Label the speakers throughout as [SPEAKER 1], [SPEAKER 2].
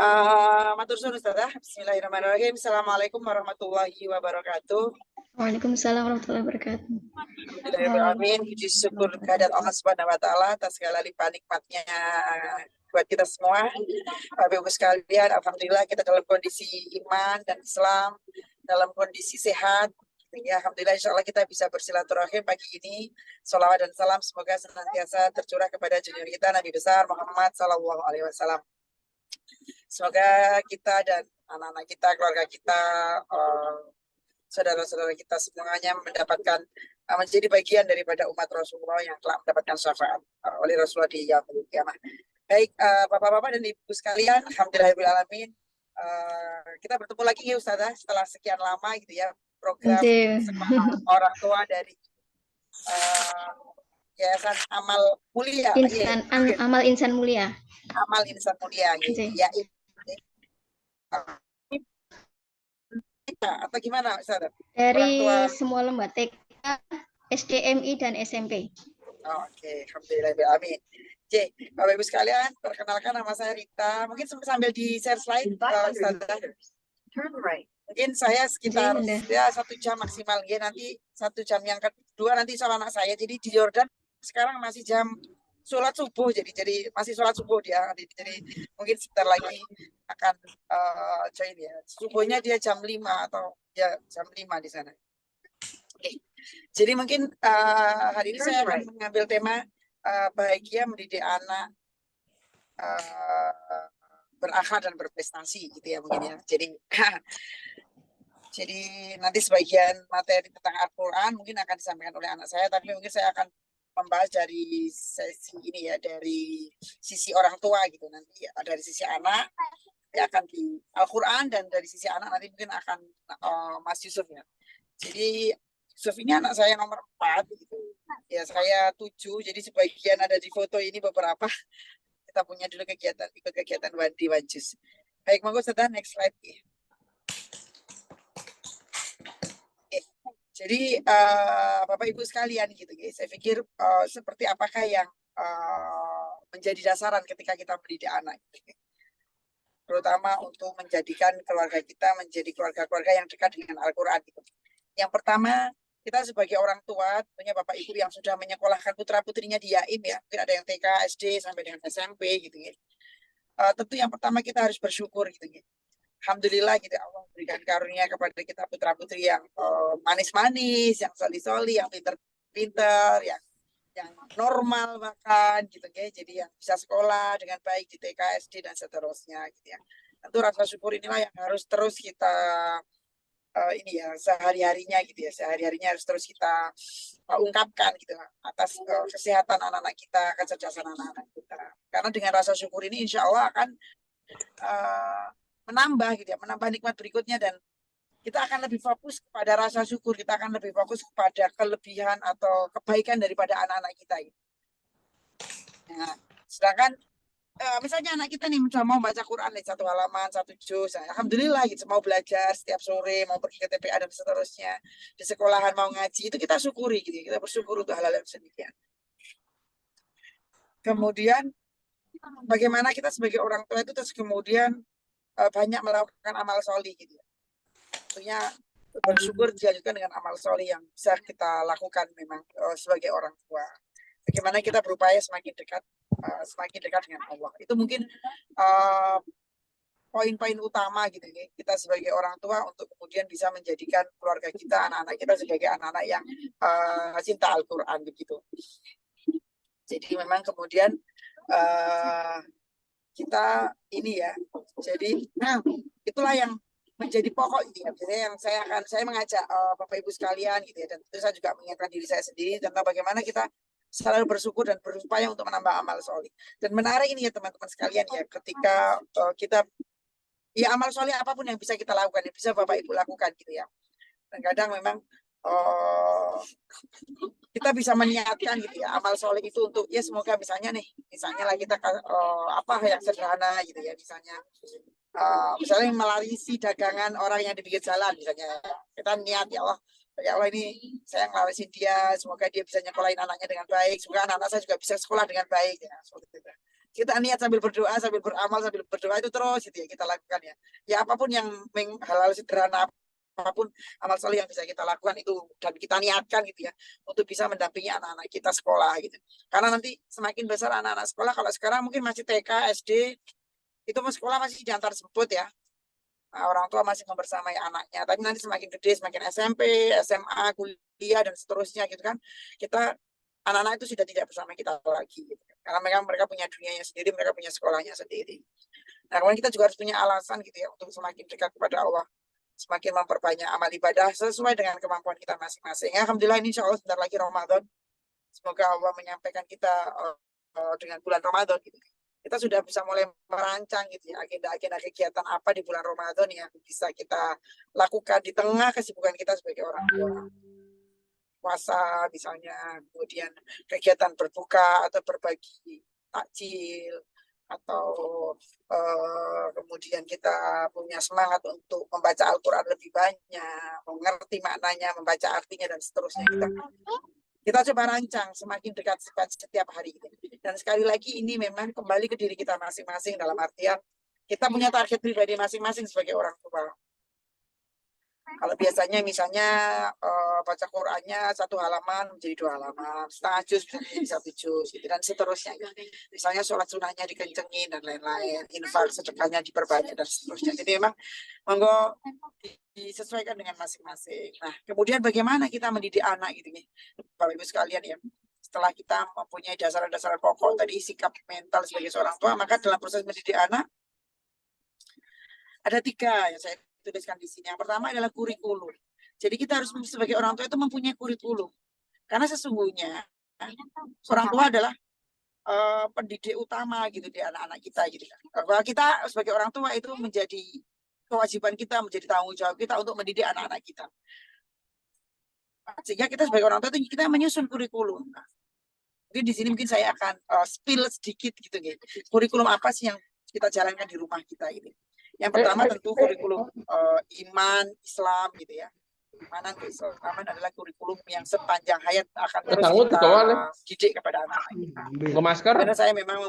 [SPEAKER 1] Matur suwun Ustazah. Bismillahirrahmanirrahim. Assalamualaikum warahmatullahi wabarakatuh.
[SPEAKER 2] Waalaikumsalam warahmatullahi wabarakatuh.
[SPEAKER 1] Alhamdulillahirrahmanirrahim. Puji syukur kehadirat Allah Subhanahu wa taala atas segala limpah nikmatnya buat kita semua. Bapak Ibu sekalian, alhamdulillah kita dalam kondisi iman dan Islam, dalam kondisi sehat. Ya, alhamdulillah insya Allah kita bisa bersilaturahim pagi ini. Salawat dan salam semoga senantiasa tercurah kepada junior kita Nabi besar Muhammad Sallallahu Alaihi Wasallam. Semoga kita dan anak-anak kita, keluarga kita, saudara-saudara kita semuanya mendapatkan menjadi bagian daripada umat Rasulullah yang telah mendapatkan syafaat oleh Rasulullah di yaumil qiyamah. Baik, Bapak-bapak dan Ibu sekalian, alhamdulillahirrahmanirrahim. Kita bertemu lagi ya Ustazah setelah sekian lama gitu ya, program orang tua dari Yayasan Amal Mulia.
[SPEAKER 2] Amal Insan Mulia.
[SPEAKER 1] Amal Insan Mulia gitu. Ya, atau gimana Ustazah?
[SPEAKER 2] Dari semua lembaga TK, SDMI dan SMP.
[SPEAKER 1] Oke, alhamdulillah, amin. Oke, Bapak Ibu sekalian, perkenalkan nama saya Rita. Mungkin sambil di share slide, Ustazah. Mungkin saya sekitar ya 1 jam maksimal, ya nanti 1 jam yang kedua nanti soal anak saya. Jadi di Jordan sekarang masih jam sholat subuh, jadi masih sholat subuh dia. Jadi mungkin sebentar lagi akan join ya. Subuhnya dia jam 5 atau ya jam 5 di sana. Oke. Jadi mungkin hari ini saya akan mengambil tema bahagia mendidik anak berakhlak dan berprestasi gitu ya mungkin ya. Jadi nanti sebagian materi tentang Al-Quran mungkin akan disampaikan oleh anak saya, tapi mungkin saya akan membahas dari sesi ini ya, dari sisi orang tua gitu. Nanti dari sisi anak ya akan di Al-Quran, dan dari sisi anak nanti mungkin akan Mas Yusuf ya. Jadi Yusuf ini anak saya nomor 4 gitu. Ya saya 7, jadi sebagian ada di foto ini beberapa. Kita punya dulu ikut kegiatan di Wanjus. Baik, monggo Ustazah, next slide ya. Jadi Bapak Ibu sekalian gitu guys, saya pikir seperti apakah yang menjadi dasaran ketika kita mendidik anak gitu. Terutama untuk menjadikan keluarga kita menjadi keluarga-keluarga yang dekat dengan Al-Quran gitu. Yang pertama, kita sebagai orang tua, tentunya Bapak Ibu yang sudah menyekolahkan putra-putrinya di Yaim ya, mungkin ada yang TK, SD sampai dengan SMP gitu ya. Tentu yang pertama kita harus bersyukur gitu ya. Alhamdulillah gitu Allah berikan karunia kepada kita putra-putri yang manis-manis, yang soli-soli, yang pinter-pinter, yang normal bahkan gitu ya. Jadi yang bisa sekolah dengan baik di TK, SD dan seterusnya gitu ya. Tentu rasa syukur inilah yang harus terus kita ini ya sehari-harinya gitu ya. Sehari-harinya harus terus kita ungkapkan gitu atas kesehatan anak-anak kita, kecerdasan anak-anak kita. Karena dengan rasa syukur ini insya Allah akan menambah gitu ya, menambah nikmat berikutnya, dan kita akan lebih fokus kepada rasa syukur, kita akan lebih fokus kepada kelebihan atau kebaikan daripada anak-anak kita gitu. Nah, sedangkan misalnya anak kita nih sudah mau baca Quran nih 1 halaman, 1 juz, alhamdulillah gitu, mau belajar setiap sore, mau pergi ke TPA dan seterusnya, di sekolahan mau ngaji, itu kita syukuri gitu ya, kita bersyukur untuk hal-hal yang sedemikian. Kemudian bagaimana kita sebagai orang tua itu terus kemudian banyak melakukan amal solih gitu ya. Tentunya bersyukur dilanjutkan dengan amal solih yang bisa kita lakukan memang sebagai orang tua. Bagaimana kita berupaya semakin dekat dengan Allah. Itu mungkin poin-poin utama gitu ya, kita sebagai orang tua untuk kemudian bisa menjadikan keluarga kita, anak-anak kita sebagai anak-anak yang cinta Al-Quran begitu. Jadi memang kemudian kita ini ya, jadi itulah yang menjadi pokok gitu ya. Biasanya yang saya mengajak Bapak Ibu sekalian gitu ya, dan tentu saya juga mengingatkan diri saya sendiri tentang bagaimana kita selalu bersyukur dan berupaya untuk menambah amal solih. Dan menarik ini ya teman-teman sekalian ya, ketika kita ya amal solih apapun yang bisa kita lakukan, yang bisa Bapak Ibu lakukan gitu ya. Dan kadang memang kita bisa meniatkan gitu ya amal soleh itu untuk ya semoga misalnya lah kita apa yang sederhana gitu ya, misalnya melarisi dagangan orang yang di pinggir jalan misalnya, kita niat ya Allah ini saya ngelarisin dia, semoga dia bisa nyekolahin anaknya dengan baik, semoga anak-anak saya juga bisa sekolah dengan baik ya, seperti itu. Kita niat sambil berdoa, sambil beramal, sambil berdoa itu terus gitu ya kita lakukan ya. Ya apapun yang halal sederhana apapun amal soleh yang bisa kita lakukan itu dan kita niatkan gitu ya untuk bisa mendampingi anak-anak kita sekolah gitu. Karena nanti semakin besar anak-anak sekolah, kalau sekarang mungkin masih TK, SD, itu sekolah masih diantar jemput ya. Nah, orang tua masih membersamai anaknya, tapi nanti semakin gede, semakin SMP, SMA, kuliah dan seterusnya gitu kan, kita anak-anak itu sudah tidak bersama kita lagi gitu. Karena mereka punya dunianya sendiri, mereka punya sekolahnya sendiri. Nah, kemudian kita juga harus punya alasan gitu ya untuk semakin dekat kepada Allah, semakin memperbanyak amal ibadah sesuai dengan kemampuan kita masing-masing. Alhamdulillah ini insya Allah sebentar lagi Ramadan. Semoga Allah menyampaikan kita dengan bulan Ramadan gitu. Kita sudah bisa mulai merancang gitu ya agenda-agenda kegiatan apa di bulan Ramadan yang bisa kita lakukan di tengah kesibukan kita sebagai orang tua. Puasa misalnya, kemudian kegiatan berbuka atau berbagi takjil, atau kemudian kita punya semangat untuk membaca Al-Quran lebih banyak, mengerti maknanya, membaca artinya dan seterusnya. Kita coba rancang semakin dekat setiap hari. Dan sekali lagi ini memang kembali ke diri kita masing-masing dalam artian kita punya target pribadi masing-masing sebagai orang tua. Kalau biasanya misalnya baca Qurannya 1 halaman menjadi 2 halaman, setengah juz menjadi 1 juz, gitu, dan seterusnya. Misalnya sholat sunnahnya dikencengin dan lain-lain, infak sedekahnya diperbanyak dan seterusnya. Jadi memang monggo disesuaikan dengan masing-masing. Nah, kemudian bagaimana kita mendidik anak gitu nih, Bapak Ibu sekalian ya. Setelah kita mempunyai dasar-dasar pokok tadi sikap mental sebagai seorang tua, maka dalam proses mendidik anak ada 3 yang saya tuliskan di sini. Yang pertama adalah kurikulum. Jadi kita harus sebagai orang tua itu mempunyai kurikulum. Karena sesungguhnya orang tua adalah pendidik utama gitu di anak-anak kita gitu. Bahwa kita sebagai orang tua itu menjadi kewajiban kita, menjadi tanggung jawab kita untuk mendidik anak-anak kita. Sehingga kita sebagai orang tua itu kita menyusun kurikulum. Nah, mungkin di sini mungkin saya akan spill sedikit gitu. Kurikulum apa sih yang kita jalankan di rumah kita ini? Yang pertama tentu kurikulum iman Islam gitu ya. Imanan keislaman adalah kurikulum yang sepanjang hayat akan terus kita didik kepada anak-anak kita. Karena saya memang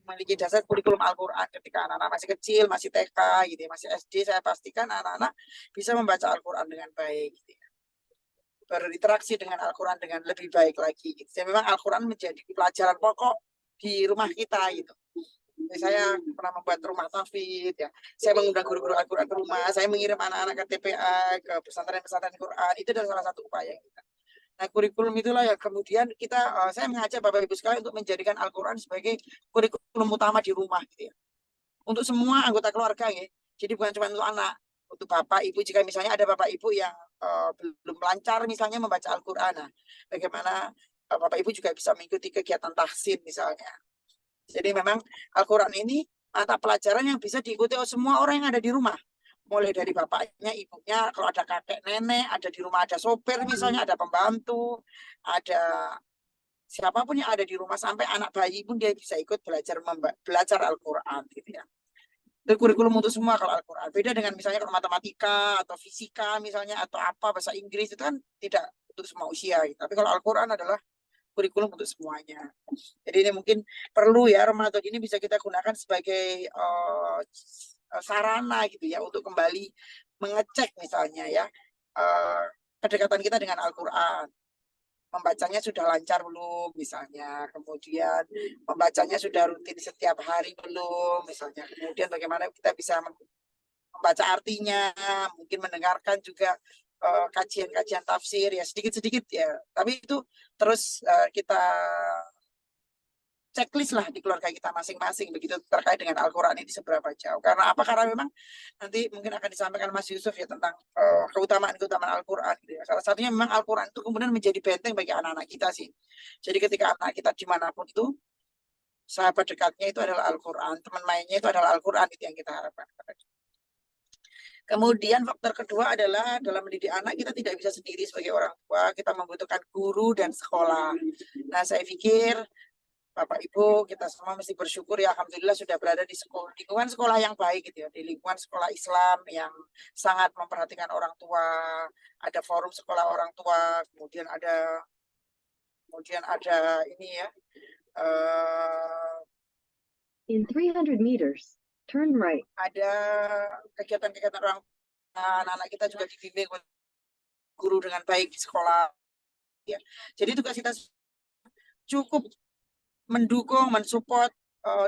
[SPEAKER 1] memiliki dasar kurikulum Al-Quran ketika anak-anak masih kecil, masih TK gitu ya, masih SD, saya pastikan anak-anak bisa membaca Al-Quran dengan baik gitu ya. Berinteraksi dengan Al-Quran dengan lebih baik lagi gitu. Jadi memang Al-Quran menjadi pelajaran pokok di rumah kita gitu. Saya pernah membuat rumah tahfidz ya. Saya mengundang guru-guru Al-Quran ke rumah. Saya mengirim anak-anak ke TPA, ke pesantren-pesantren Quran. Itu adalah salah satu upaya kita. Nah, kurikulum itulah yang kemudian saya mengajak Bapak Ibu sekalian untuk menjadikan Al-Quran sebagai kurikulum utama di rumah gitu ya. Untuk semua anggota keluarga ya. Jadi bukan cuma untuk anak, untuk Bapak Ibu. Jika misalnya ada Bapak Ibu yang belum lancar misalnya membaca Al-Quran, nah, bagaimana Bapak Ibu juga bisa mengikuti kegiatan tahsin misalnya. Jadi memang Al-Quran ini mata pelajaran yang bisa diikuti oleh semua orang yang ada di rumah. Mulai dari bapaknya, ibunya, kalau ada kakek, nenek, ada di rumah, ada sopir misalnya, ada pembantu, ada siapapun yang ada di rumah, sampai anak bayi pun dia bisa ikut belajar Al-Quran gitu ya. Itu kurikulum untuk semua kalau Al-Quran. Beda dengan misalnya kalau matematika atau fisika misalnya, atau apa, bahasa Inggris, itu kan tidak untuk semua usia. Gitu. Tapi kalau Al-Quran adalah kurikulum untuk semuanya. Jadi ini mungkin perlu ya Ramadan ini bisa kita gunakan sebagai sarana gitu ya untuk kembali mengecek misalnya ya kedekatan kita dengan Al-Quran. Membacanya sudah lancar belum misalnya, kemudian membacanya sudah rutin setiap hari belum misalnya, kemudian bagaimana kita bisa membaca artinya, mungkin mendengarkan juga kajian-kajian tafsir ya sedikit-sedikit ya, tapi itu terus kita checklist lah di keluarga kita masing-masing begitu terkait dengan Al-Quran ini seberapa jauh. Karena apa? Karena memang nanti mungkin akan disampaikan Mas Yusuf ya tentang keutamaan-keutamaan Al-Quran gitu ya. Salah satunya memang Al-Quran itu kemudian menjadi benteng bagi anak-anak kita sih. Jadi ketika anak kita dimanapun itu sahabat dekatnya itu adalah Al-Quran, teman mainnya itu adalah Al-Quran, itu yang kita harapkan. Kemudian faktor kedua adalah dalam mendidik anak kita tidak bisa sendiri sebagai orang tua, kita membutuhkan guru dan sekolah. Nah, saya pikir Bapak Ibu kita semua mesti bersyukur ya, alhamdulillah sudah berada di lingkungan sekolah yang baik gitu ya, di lingkungan sekolah Islam yang sangat memperhatikan orang tua, ada forum sekolah orang tua, kemudian ada ini ya
[SPEAKER 3] In 300 meters, turn right.
[SPEAKER 1] Ada kegiatan-kegiatan orang anak-anak kita juga dibimbing oleh guru dengan baik di sekolah. Ya. Jadi tugas kita cukup mendukung, mensupport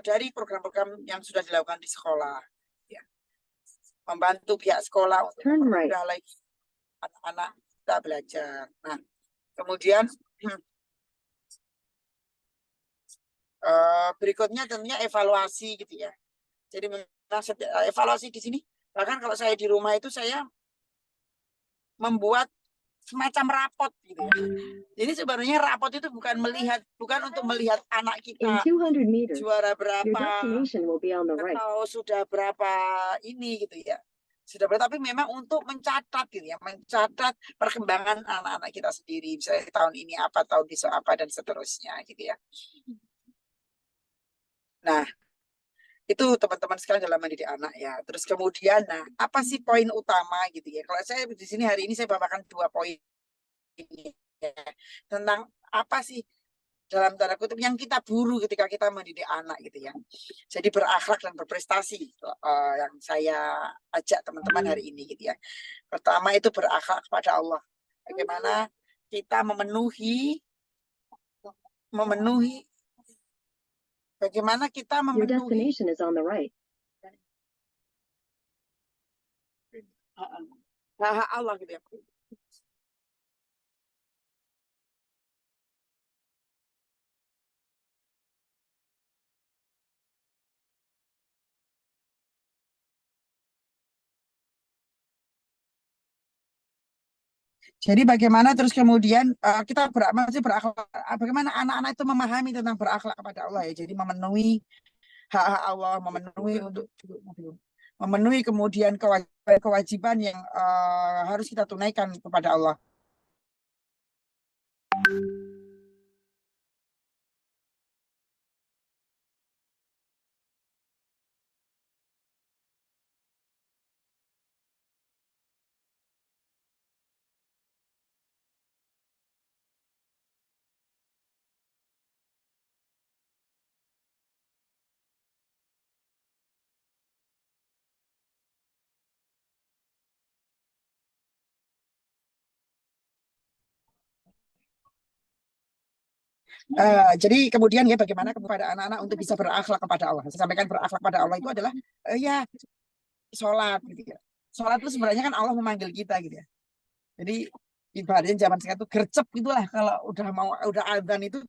[SPEAKER 1] dari program-program yang sudah dilakukan di sekolah. Ya. Membantu pihak sekolah untuk mempermudah lagi anak-anak kita belajar. Nah, kemudian berikutnya tentunya evaluasi gitu ya. Jadi evaluasi di sini, bahkan kalau saya di rumah itu saya membuat semacam rapot gitu ya. Jadi sebenarnya rapot itu bukan untuk melihat anak kita
[SPEAKER 3] meters,
[SPEAKER 1] juara berapa atau sudah berapa ini gitu ya. Sudah berapa, tapi memang untuk mencatat gitu ya, mencatat perkembangan anak-anak kita sendiri. Misalnya tahun ini apa, tahun besok apa, dan seterusnya gitu ya. Nah, itu teman-teman sekalian dalam mendidik anak ya. Terus kemudian, nah, apa sih poin utama gitu ya? Kalau saya di sini hari ini saya bawakan 2 poin ya, tentang apa sih dalam tanda kutip yang kita buru ketika kita mendidik anak gitu ya. Jadi berakhlak dan berprestasi yang saya ajak teman-teman hari ini gitu ya. Pertama itu berakhlak kepada Allah. Bagaimana kita bagaimana kita
[SPEAKER 3] Your destination is on the right.
[SPEAKER 1] hak Allah gitu ya. Jadi bagaimana terus kemudian kita berakhlak, bagaimana anak-anak itu memahami tentang berakhlak kepada Allah ya. Jadi memenuhi hak-hak Allah, memenuhi kemudian kewajiban yang harus kita tunaikan kepada Allah. Jadi kemudian ya bagaimana kepada anak-anak untuk bisa berakhlak kepada Allah. Saya sampaikan berakhlak kepada Allah itu adalah ya sholat gitu ya. Sholat itu sebenarnya kan Allah memanggil kita gitu ya. Jadi ibaratnya zaman sekarang itu gercep gitulah, kalau udah adzan itu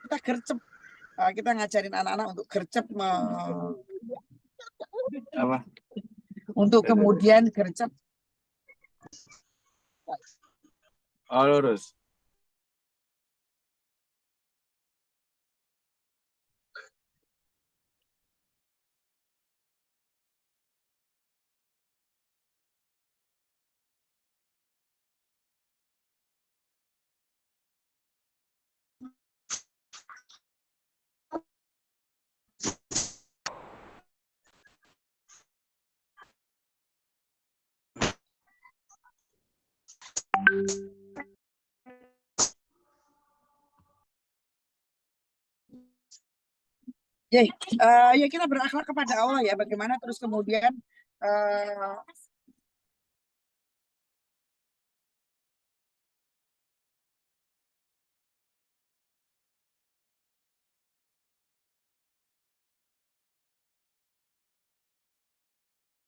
[SPEAKER 1] kita gercep. Kita ngajarin anak-anak untuk gercep untuk kemudian gercep.
[SPEAKER 4] Lurus.
[SPEAKER 1] Ya kita berakhlak kepada Allah ya. Bagaimana terus kemudian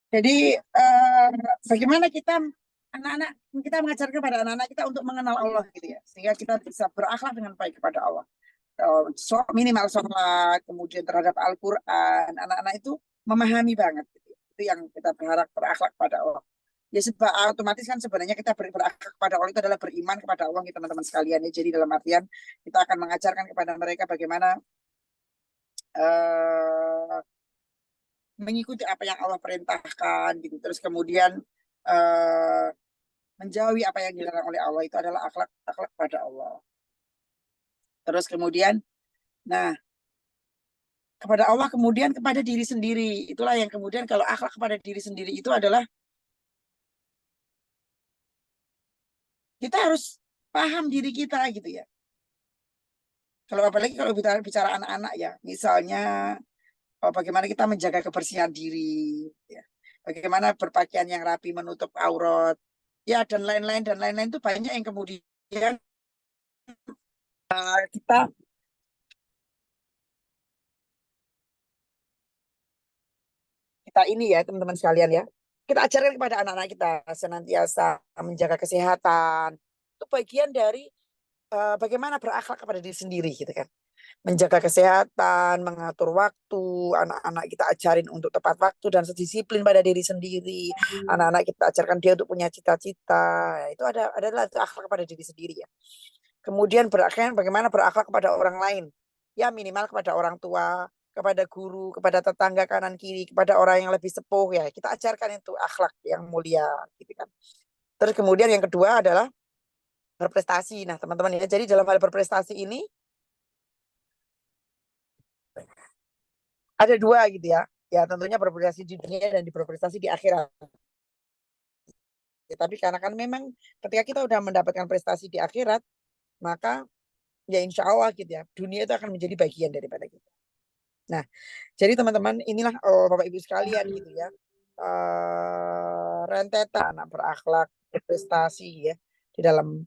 [SPEAKER 1] jadi bagaimana kita anak-anak kita mengajarkan kepada anak-anak kita untuk mengenal Allah gitu ya, sehingga kita bisa berakhlak dengan baik kepada Allah. Minimal sholat, kemudian terhadap Al-Quran, anak-anak itu memahami banget gitu. Itu yang kita berharap, berakhlak kepada Allah. Ya sebab otomatis kan sebenarnya kita berakhlak kepada Allah itu adalah beriman kepada Allah gitu, teman-teman sekalian ya. Jadi dalam artian kita akan mengajarkan kepada mereka bagaimana mengikuti apa yang Allah perintahkan gitu. Terus kemudian menjauhi apa yang dilarang oleh Allah, itu adalah akhlak pada Allah. Terus kemudian kepada Allah, kemudian kepada diri sendiri. Itulah yang kemudian kalau akhlak kepada diri sendiri itu adalah kita harus paham diri kita gitu ya. Kalau apalagi kalau bicara anak-anak ya, misalnya bagaimana kita menjaga kebersihan diri, ya. Bagaimana berpakaian yang rapi menutup aurat, ya dan lain-lain itu banyak yang kemudian kita ini ya teman-teman sekalian ya, kita ajarkan kepada anak-anak kita senantiasa menjaga kesehatan. Itu bagian dari bagaimana berakhlak kepada diri sendiri gitu kan. Menjaga kesehatan, mengatur waktu, anak-anak kita ajarin untuk tepat waktu dan disiplin pada diri sendiri. Anak-anak kita ajarkan dia untuk punya cita-cita. Itu adalah akhlak kepada diri sendiri ya. Kemudian bagaimana berakhlak kepada orang lain. Ya minimal kepada orang tua, kepada guru, kepada tetangga kanan kiri, kepada orang yang lebih sepuh ya. Kita ajarkan itu akhlak yang mulia gitu kan. Terus kemudian yang kedua adalah berprestasi. Nah, teman-teman ya, jadi dalam hal berprestasi ini ada dua gitu ya. Ya tentunya berprestasi di dunia dan berprestasi di akhirat. Ya, tapi karena kan memang ketika kita udah mendapatkan prestasi di akhirat, maka ya insya Allah gitu ya, dunia itu akan menjadi bagian daripada kita. Nah, jadi teman-teman inilah Bapak Ibu sekalian gitu ya, rentetan anak berakhlak, berprestasi ya di dalam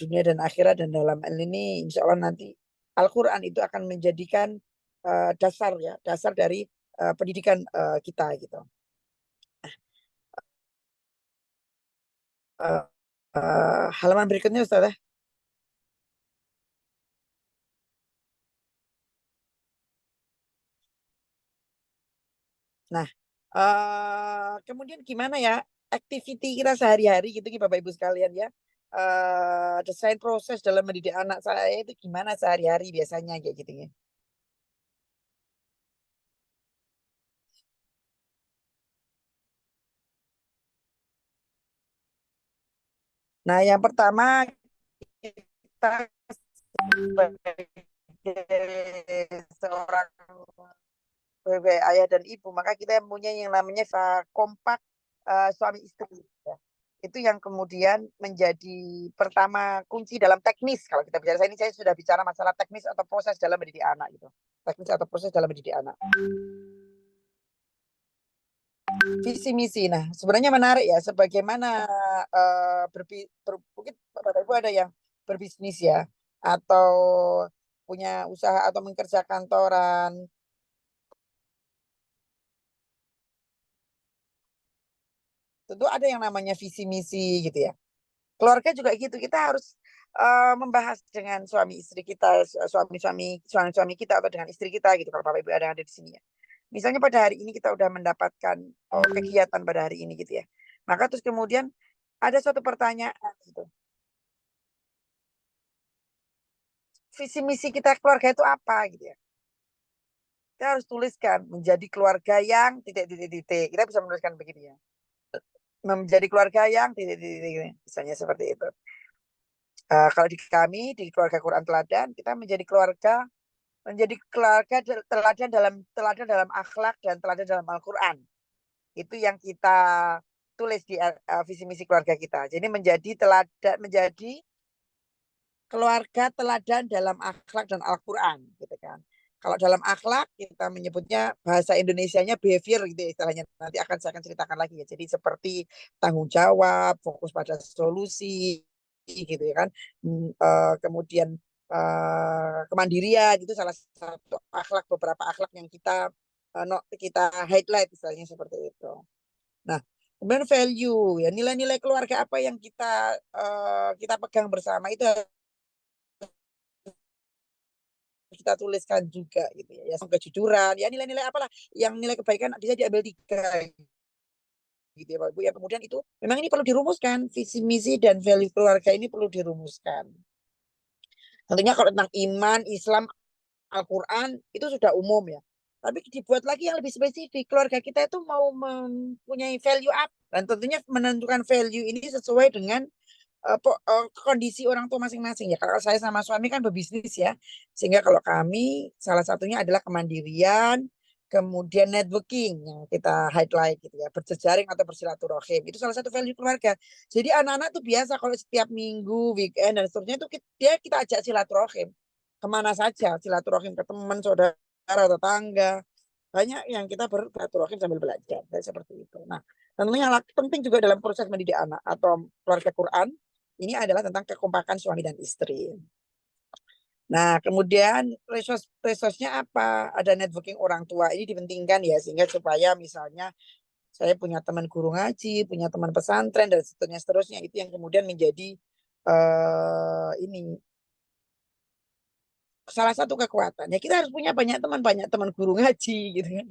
[SPEAKER 1] dunia dan akhirat, dan dalam hal ini insya Allah nanti Al-Quran itu akan menjadikan dasar ya, dasar dari pendidikan kita gitu. Halaman berikutnya Ustazah. Nah, kemudian gimana ya activity kita sehari-hari gitu Bapak Ibu sekalian ya. Desain proses dalam mendidik anak saya itu gimana sehari-hari biasanya kayak gitu ya. Nah, yang pertama kita sebagai seorang sebagai ayah dan ibu, maka kita punya yang namanya kompak suami istri. Ya. Itu yang kemudian menjadi pertama kunci dalam teknis. Kalau kita bicara saya sudah bicara masalah teknis atau proses dalam mendidik anak gitu. Teknis atau proses dalam mendidik anak. Visi misi. Nah, sebenarnya menarik ya. Sebagaimana mungkin Bapak Ibu ada yang berbisnis ya, atau punya usaha atau mengerja kantoran. Tentu ada yang namanya visi misi gitu ya. Keluarga juga gitu, kita harus membahas dengan suami istri kita, suami kita atau dengan istri kita gitu kalau Bapak Ibu ada di sini ya. Misalnya pada hari ini kita udah mendapatkan kegiatan pada hari ini gitu ya. Maka terus kemudian ada suatu pertanyaan gitu. Visi misi kita keluarga itu apa gitu ya. Kita harus tuliskan menjadi keluarga yang titik. Kita bisa menuliskan begini ya. Menjadi keluarga yang titik. Misalnya seperti itu. Kalau di kami di keluarga Quran Teladan kita menjadi keluarga teladan dalam akhlak dan teladan dalam Al-Quran. Itu yang kita tulis di visi misi keluarga kita. Jadi menjadi keluarga teladan dalam akhlak dan Al-Quran gitu kan. Kalau dalam akhlak kita menyebutnya bahasa Indonesianya behavior gitu ya istilahnya. Nanti saya akan ceritakan lagi ya. Jadi seperti tanggung jawab, fokus pada solusi gitu ya kan. Kemudian kemandirian itu salah satu akhlak, beberapa akhlak yang kita highlight misalnya seperti itu. Nah, kemudian value ya, nilai-nilai keluarga apa yang kita pegang bersama itu kita tuliskan juga gitu ya. Kejujuran ya, nilai-nilai apalah yang nilai kebaikan bisa diambil 3 gitu ya Pak Ibu. Ya kemudian itu memang ini perlu dirumuskan, visi misi dan value keluarga ini perlu dirumuskan. Tentunya kalau tentang iman, Islam, Al-Quran itu sudah umum ya. Tapi dibuat lagi yang lebih spesifik. Keluarga kita itu mau mempunyai value apa? Dan tentunya menentukan value ini sesuai dengan kondisi orang tua masing-masing ya. Kalau saya sama suami kan berbisnis ya. Sehingga kalau kami salah satunya adalah kemandirian, kemudian networking yang kita highlight gitu ya, berjejaring atau bersilaturahim. Itu salah satu value keluarga. Jadi anak-anak tuh biasa kalau setiap minggu, weekend dan seterusnya itu kita ajak silaturahim. kemana saja, silaturahim ke teman, saudara, tetangga. Banyak yang kita bersilaturahim sambil belajar, seperti itu. Nah, tentunya yang penting juga dalam proses mendidik anak atau keluarga Quran, ini adalah tentang kekompakan suami dan istri. Nah, kemudian resource-nya apa? Ada networking orang tua, ini dipentingkan ya, sehingga supaya misalnya saya punya teman guru ngaji, punya teman pesantren, dan seterusnya, itu yang kemudian menjadi ini salah satu kekuatannya. Kita harus punya banyak teman guru ngaji gitu kan.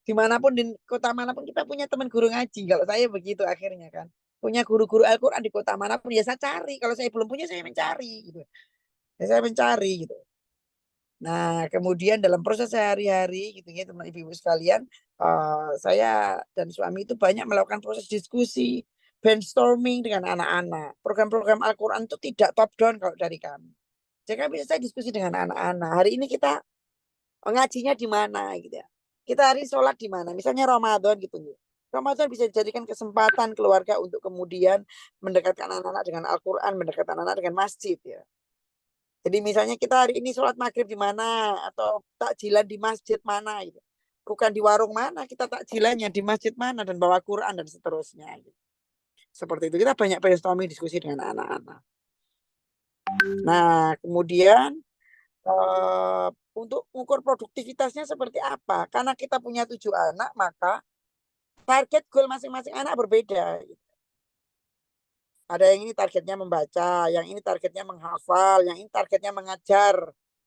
[SPEAKER 1] Dimanapun di kota manapun kita punya teman guru ngaji. Kalau saya begitu akhirnya kan. Punya guru-guru Al-Quran di kota manapun ya saya cari. Kalau saya belum punya saya mencari gitu. Ya, saya mencari gitu. Nah, kemudian dalam proses sehari-hari gitu ya teman ibu-ibu sekalian, saya dan suami itu banyak melakukan proses diskusi, brainstorming dengan anak-anak. Program-program Al-Quran itu tidak top down kalau dari kami. Jadi kami saya diskusi dengan anak-anak. Hari ini kita ngajinya di mana gitu ya. Kita hari sholat di mana. Misalnya Ramadan gitu ya. Ramadan bisa dijadikan kesempatan keluarga untuk kemudian mendekatkan anak-anak dengan Al-Quran, mendekatkan anak-anak dengan masjid ya. Jadi misalnya kita hari ini sholat maghrib di mana atau takjilan di masjid mana gitu. Bukan di warung mana, kita takjilannya di masjid mana dan bawa Quran dan seterusnya gitu. Seperti itu kita banyak brainstorming diskusi dengan anak-anak. Nah, kemudian untuk mengukur produktivitasnya seperti apa? Karena kita punya 7 anak, maka target goal masing-masing anak berbeda. Ada yang ini targetnya membaca, yang ini targetnya menghafal, yang ini targetnya mengajar.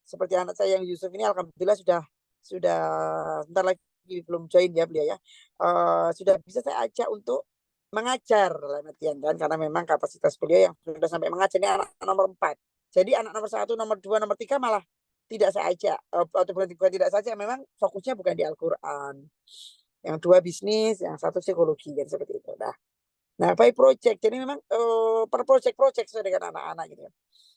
[SPEAKER 1] Seperti anak saya yang Yusuf ini, alhamdulillah sudah sebentar lagi belum join ya beliau ya. Sudah bisa saya ajak untuk mengajar kan, karena memang kapasitas beliau yang sudah sampai mengajar ini anak nomor 4. Jadi anak nomor 1, nomor 2, nomor 3 malah tidak saya ajak, atau bukan tidak saja, memang fokusnya bukan di Al-Quran. Yang 2 bisnis, yang 1 psikologi, dan seperti itu. Nah, by project, jadi memang per project sesuai dengan anak-anak gitu ya.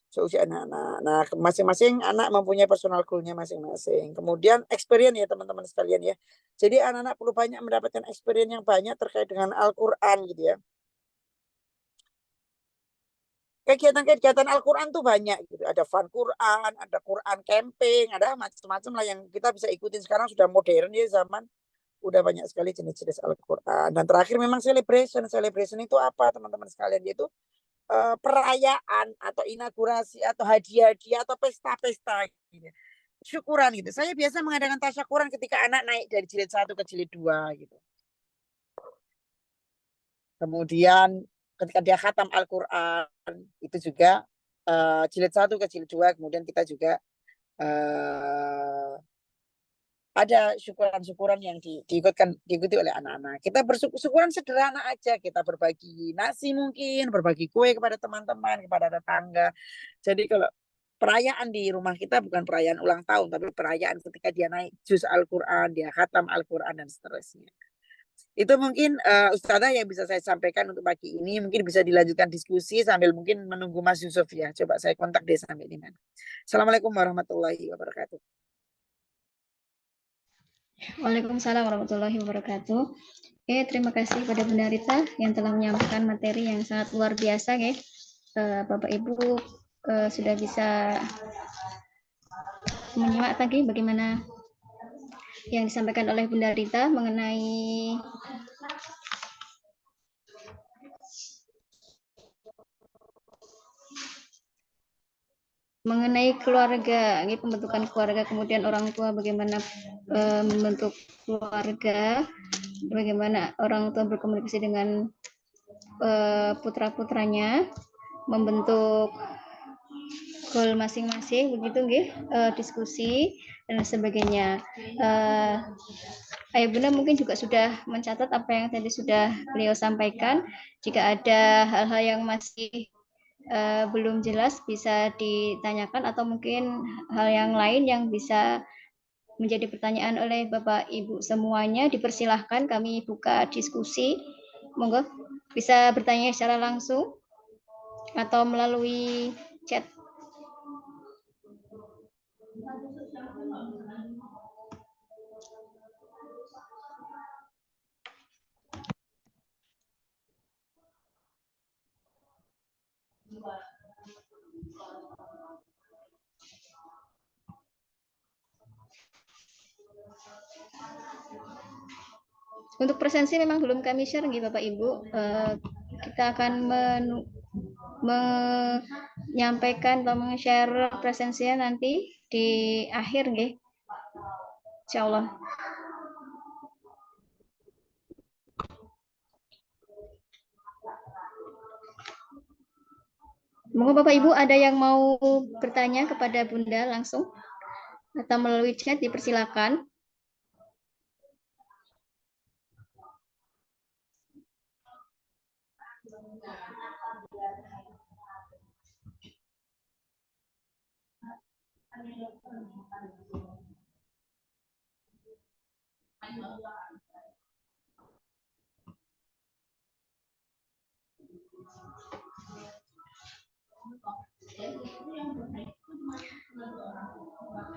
[SPEAKER 1] Seusia anak-anak. Nah, masing-masing anak mempunyai personal goal-nya masing-masing. Kemudian experience ya teman-teman sekalian ya. Jadi anak-anak perlu banyak mendapatkan experience yang banyak terkait dengan Al-Quran gitu ya. Kegiatan-kegiatan Al-Quran tuh banyak gitu. Ada fun Quran, ada Quran camping, ada macam-macam lah yang kita bisa ikutin. Sekarang sudah modern ya zaman. Udah banyak sekali jenis-jenis Al-Quran. Dan terakhir memang celebration. Celebration itu apa teman-teman sekalian? Yaitu perayaan atau inaugurasi atau hadiah-hadiah atau pesta-pesta gitu. Syukuran gitu. Saya biasa mengadakan tasyakuran ketika anak naik dari jilid 1 ke jilid 2 gitu. Kemudian ketika dia khatam Al-Quran itu juga jilid 1 ke jilid 2, kemudian kita juga ada syukuran-syukuran yang diikuti oleh anak-anak. Kita bersyukuran sederhana aja, kita berbagi nasi mungkin, berbagi kue kepada teman-teman, kepada tetangga. Jadi kalau perayaan di rumah kita bukan perayaan ulang tahun, tapi perayaan ketika dia naik juz Al-Quran, dia khatam Al-Quran dan seterusnya. Itu mungkin Ustazah yang bisa saya sampaikan untuk pagi ini. Mungkin bisa dilanjutkan diskusi sambil mungkin menunggu Mas Yusuf ya. Coba saya kontak dia sampai di mana. Assalamualaikum warahmatullahi wabarakatuh.
[SPEAKER 2] Waalaikumsalam warahmatullahi wabarakatuh. Oke, terima kasih kepada Bunda Rita yang telah menyampaikan materi yang sangat luar biasa, ya. Bapak Ibu sudah bisa menyimak tadi bagaimana yang disampaikan oleh Bunda Rita mengenai keluarga, ini pembentukan keluarga, kemudian orang tua bagaimana membentuk keluarga, bagaimana orang tua berkomunikasi dengan putra-putranya, membentuk goal masing-masing, begitu nggih, diskusi dan sebagainya. Ayah Bunda mungkin juga sudah mencatat apa yang tadi sudah beliau sampaikan. Jika ada hal-hal yang masih belum jelas bisa ditanyakan, atau mungkin hal yang lain yang bisa menjadi pertanyaan oleh Bapak Ibu semuanya, dipersilahkan, kami buka diskusi. Monggo bisa bertanya secara langsung atau melalui chat. Untuk presensi memang belum kami share nggih Bapak Ibu. Kita akan menyampaikan atau meng-share presensinya nanti di akhir nggih. Insyaallah. Monggo Bapak Ibu ada yang mau bertanya kepada Bunda langsung atau melalui chat dipersilakan.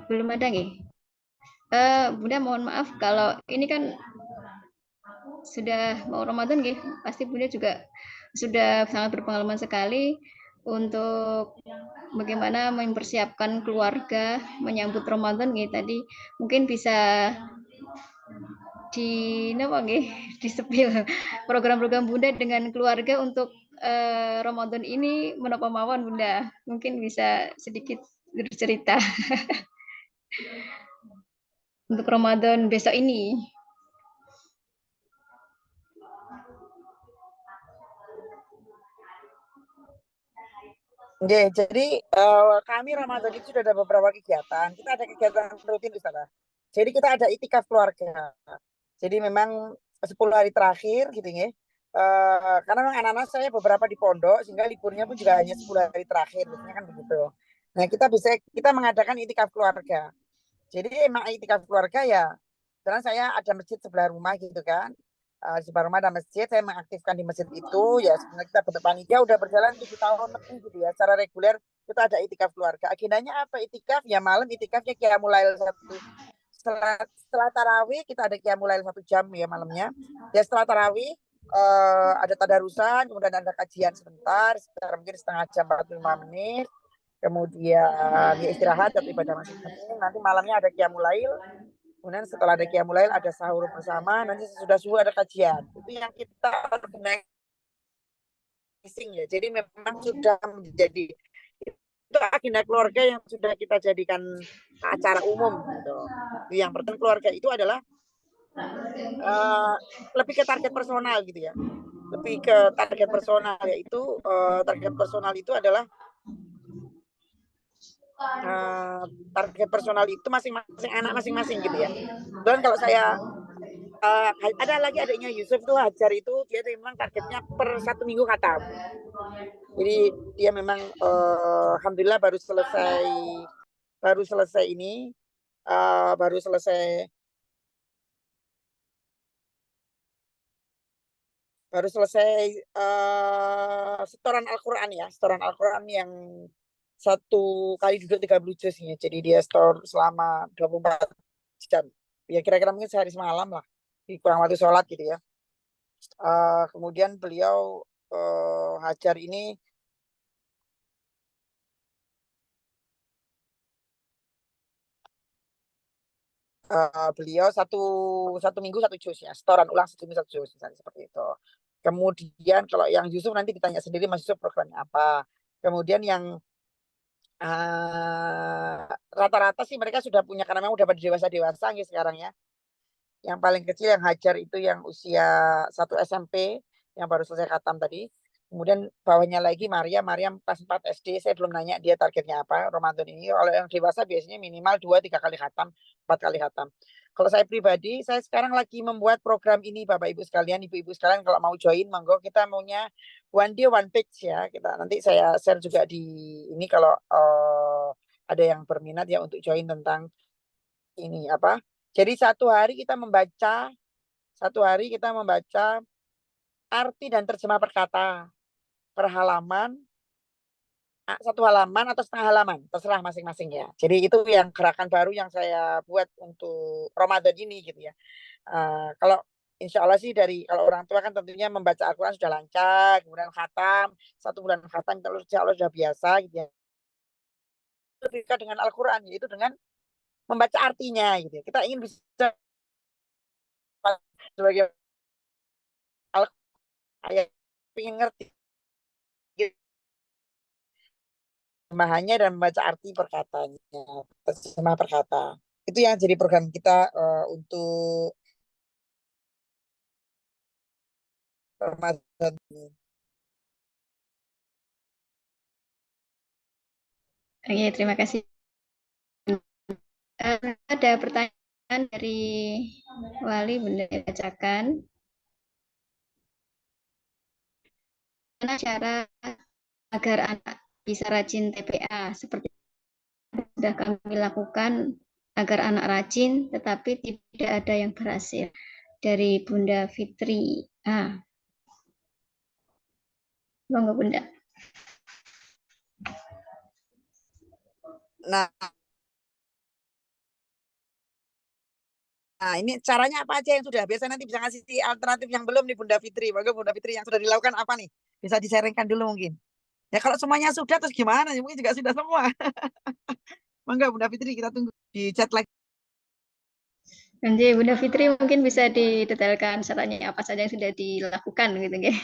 [SPEAKER 2] Belum ada nggih? Bunda mohon maaf kalau ini kan sudah mau Ramadan nggih, pasti Bunda juga sudah sangat berpengalaman sekali untuk bagaimana mempersiapkan keluarga menyambut Ramadan nggih tadi. Mungkin bisa di napa nggih, disepil program-program Bunda dengan keluarga untuk Ramadan ini menapa mawon Bunda. Mungkin bisa sedikit bercerita untuk Ramadan besok ini.
[SPEAKER 1] Oke, jadi kami Ramadan itu sudah ada beberapa kegiatan. Kita ada kegiatan rutin di sana. Jadi kita ada itikaf keluarga. Jadi memang 10 hari terakhir gitu ya. Karena memang anak-anak saya beberapa di pondok sehingga liburnya pun juga hanya 10 hari terakhir, biasanya kan begitu. Nah, kita mengadakan itikaf keluarga. Jadi emang itikaf keluarga ya, karena saya ada masjid sebelah rumah gitu kan. Sebelah rumah ada masjid, saya mengaktifkan di masjid itu. Ya sebenarnya kita bentuk panitia udah berjalan 7 tahun lebih gitu ya. Secara reguler kita ada itikaf keluarga. Agendanya apa itikaf? Ya malam itikafnya Qiyamul Lail satu. Setelah tarawih kita ada Qiyamul Lail 1 jam ya malamnya. Ya setelah tarawih ada tadarusan, kemudian ada kajian sebentar, sekitar mungkin setengah jam 45 menit. Kemudian ya istirahat dan ibadah masing-masing. Nanti malamnya ada Qiyamul Lail. Kemudian setelah ada Qiyamul Lail ada sahur bersama, nanti sesudah subuh ada kajian. Itu yang kita organizing ya. Jadi memang sudah menjadi itu agenda keluarga yang sudah kita jadikan acara umum gitu. Yang pertama keluarga itu adalah lebih ke target personal gitu ya. Lebih ke target personal, yaitu target personal itu adalah target personal itu masing-masing anak masing-masing gitu ya. Dan kalau saya ada lagi adiknya Yusuf tuh Hajar itu dia memang targetnya per 1 minggu khatam. Jadi dia memang alhamdulillah baru selesai ini baru selesai setoran Al-Quran ya, setoran Al-Quran yang 1 kali duduk 30 juz ya. Jadi dia setor selama 24 jam. Ya kira-kira mungkin sehari semalam lah. Kurang waktu sholat gitu ya. Kemudian beliau Hajar ini beliau satu minggu 1 juz ya, setoran ulang 1 minggu 1 juz misalnya seperti itu. Kemudian kalau yang Yusuf nanti ditanya sendiri Mas Yusuf programnya apa. Kemudian yang rata-rata sih mereka sudah punya karena memang udah pada dewasa gitu sekarang ya. Yang paling kecil yang Hajar itu yang usia 1 SMP yang baru selesai khatam tadi. Kemudian bawahnya lagi Maryam kelas 4 SD. Saya belum nanya dia targetnya apa Ramadan ini. Kalau yang dewasa biasanya minimal 2-3 kali khatam, 4 kali khatam. Kalau saya pribadi, saya sekarang lagi membuat program ini Bapak Ibu sekalian, Ibu-ibu sekalian kalau mau join monggo, kita maunya one day one page ya. Kita nanti saya share juga di ini kalau ada yang berminat ya untuk join tentang ini apa? Jadi satu hari kita membaca arti dan terjemah per kata per halaman, 1 halaman atau setengah halaman, terserah masing-masing ya. Jadi itu yang gerakan baru yang saya buat untuk Ramadan ini gitu ya. Kalau insya Allah sih kalau orang tua kan tentunya membaca Al-Quran sudah lancar, kemudian khatam, 1 bulan khatam kalau insya Allah sudah biasa gitu ya. Lebih dekat dengan Al-Quran yaitu dengan membaca artinya gitu ya. Kita ingin bisa sebagai ayah ingin ngerti terjemahannya dan membaca arti perkataannya, terjemah perkata. Itu yang jadi program kita untuk Ramadan ini.
[SPEAKER 2] Oke, terima kasih. Ada pertanyaan dari Wali, Bunda bacakan. Bagaimana cara agar anak bisa rajin TPA? Seperti sudah kami lakukan agar anak rajin, tetapi tidak ada yang berhasil. Dari Bunda Fitri. Monggo Bunda.
[SPEAKER 1] Nah, ini caranya apa aja yang sudah? Biasa nanti bisa ngasih alternatif yang belum nih Bunda Fitri. Monggo Bunda Fitri yang sudah dilakukan apa nih? Bisa disaringkan dulu mungkin. Ya kalau semuanya sudah terus gimana? Ya, mungkin juga sudah semua. Monggo Bunda Fitri kita tunggu di chat lagi.
[SPEAKER 2] Nanti Bunda Fitri mungkin bisa didetailkan sarannya apa saja yang sudah dilakukan gitu ya.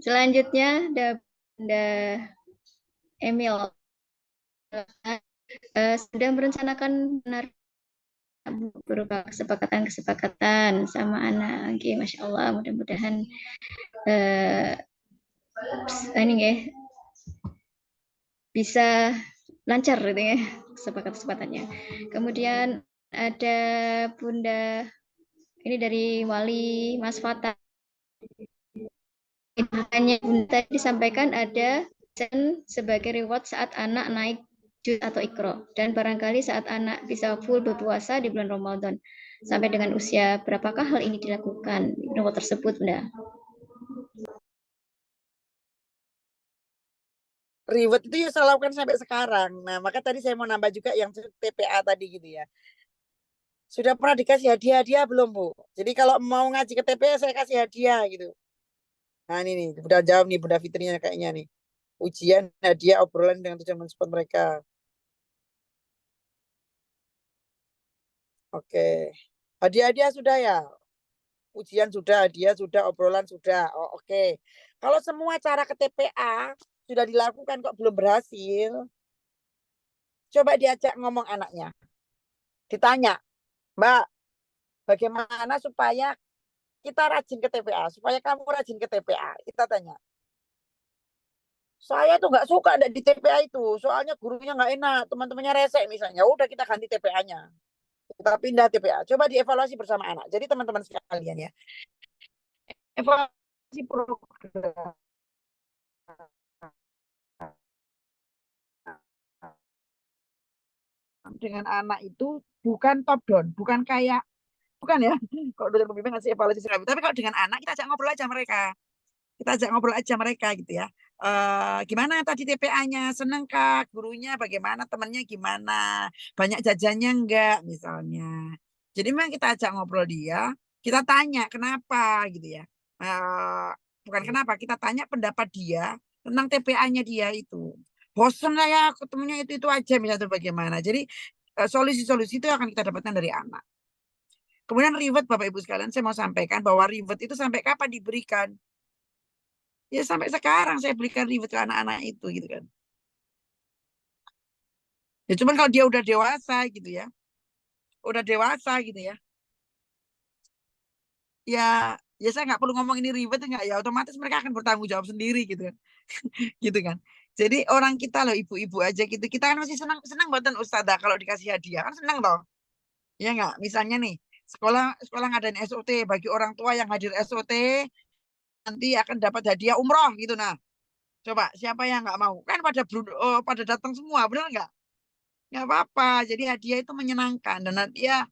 [SPEAKER 2] Selanjutnya ada Bunda Emil. Sudah merencanakan benar berupa kesepakatan sama anak. Oke, Masya Allah, mudah-mudahan ini ya bisa lancar gitu ya kesepakatannya. Kemudian ada Bunda ini dari Wali Mas Fata. Makanya Bunda tadi disampaikan ada sebagai reward saat anak naik juz atau ikro, dan barangkali saat anak bisa full berpuasa di bulan Ramadan sampai dengan usia berapakah hal ini dilakukan reward tersebut, Bunda?
[SPEAKER 1] Reward itu ya saya lakukan sampai sekarang. Nah, maka tadi saya mau nambah juga yang TPA tadi gitu ya. Sudah pernah dikasih hadiah-hadiah belum, Bu? Jadi kalau mau ngaji ke TPA saya kasih hadiah gitu. Nah, ini nih, udah jawab nih Bunda Fitrinya kayaknya nih. Ujian, hadiah, obrolan dengan tujuan mensupport mereka. Oke. Hadiah-hadiah sudah ya? Ujian sudah, hadiah sudah, obrolan sudah. Oh, oke. Kalau semua cara ke TPA sudah dilakukan kok belum berhasil, coba diajak ngomong anaknya. Ditanya, Mbak, bagaimana supaya kita rajin ke TPA? Supaya kamu rajin ke TPA. Kita tanya. Saya tuh nggak suka ada di TPA itu. Soalnya gurunya nggak enak. Teman-temannya resek misalnya. Udah kita ganti TPA-nya. Kita pindah TPA. Coba dievaluasi bersama anak. Jadi teman-teman sekalian ya. Evaluasi program dengan anak itu bukan top down. Bukan kayak, bukan ya. Kalau dosen pembimbing ngasih evaluasi sekali. Tapi kalau dengan anak kita ajak ngobrol aja mereka. Kita ajak ngobrol aja mereka gitu ya. Gimana tadi TPA-nya? Seneng kah? Gurunya bagaimana? Temannya gimana? Banyak jajannya enggak misalnya. Jadi memang kita ajak ngobrol dia, kita tanya kenapa gitu ya. Bukan kenapa, kita tanya pendapat dia tentang TPA-nya dia itu. Bosen lah ya ketemunya itu aja misalnya bagaimana. Jadi solusi-solusi itu akan kita dapatkan dari anak. Kemudian reward Bapak Ibu sekalian, saya mau sampaikan bahwa reward itu sampai kapan diberikan? Ya sampai sekarang saya belikan reward ke anak-anak itu gitu kan. Ya cuman kalau dia udah dewasa gitu ya. Udah dewasa gitu ya. Ya saya nggak perlu ngomong ini reward enggak ya, otomatis mereka akan bertanggung jawab sendiri gitu kan. Gitu kan. Jadi orang kita loh ibu-ibu aja gitu. Kita kan masih senang buatan ustadzah kalau dikasih hadiah kan senang loh. Ya enggak? Misalnya nih, sekolah ngadain SOT bagi orang tua yang hadir SOT nanti akan dapat hadiah umroh gitu nah. Coba siapa yang nggak mau? Kan pada datang semua, benar nggak? Nggak apa-apa. Jadi hadiah itu menyenangkan dan dia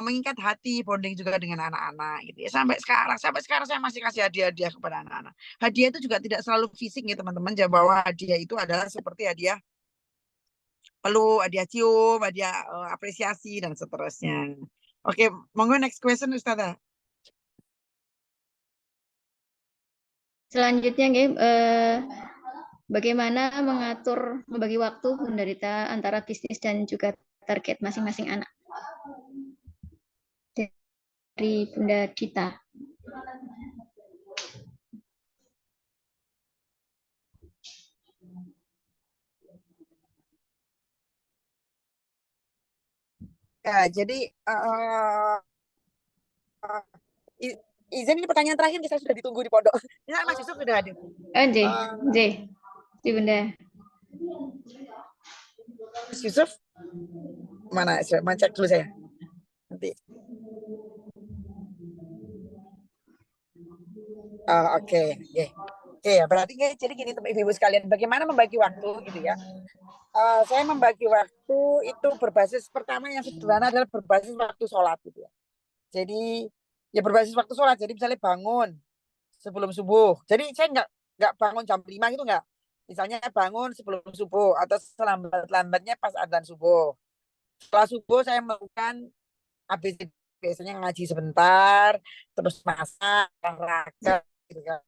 [SPEAKER 1] mengikat hati, bonding juga dengan anak-anak gitu ya. Sampai sekarang saya masih kasih hadiah-hadiah kepada anak-anak. Hadiah itu juga tidak selalu fisik ya teman-teman. Jangan bahwa hadiah itu adalah seperti hadiah peluk, hadiah cium, hadiah apresiasi dan seterusnya. Oke, monggo next question Ustazah.
[SPEAKER 2] Selanjutnya, bagaimana mengatur membagi waktu Bunda antara bisnis dan juga target masing-masing anak? dari Bunda Dita.
[SPEAKER 1] Ya, jadi izin ini pertanyaan terakhir, saya sudah ditunggu di pondok. Ini Mas Yusuf sudah hadir.
[SPEAKER 2] J, J, di Bunda.
[SPEAKER 1] Mas Yusuf mana? Saya cek dulu saya. Nanti. Oke. Oke ya, berarti jadi gini teman ibu sekalian, bagaimana membagi waktu gitu ya. Saya membagi waktu itu berbasis, pertama yang sederhana adalah berbasis waktu sholat gitu ya. Jadi ya berbasis waktu sholat. Jadi misalnya bangun sebelum subuh. Jadi saya nggak bangun jam 5 gitu nggak. Misalnya bangun sebelum subuh atau selambat-lambatnya pas adzan subuh. Setelah subuh saya melakukan habis biasanya ngaji sebentar, terus masak, olahraga gitu kan.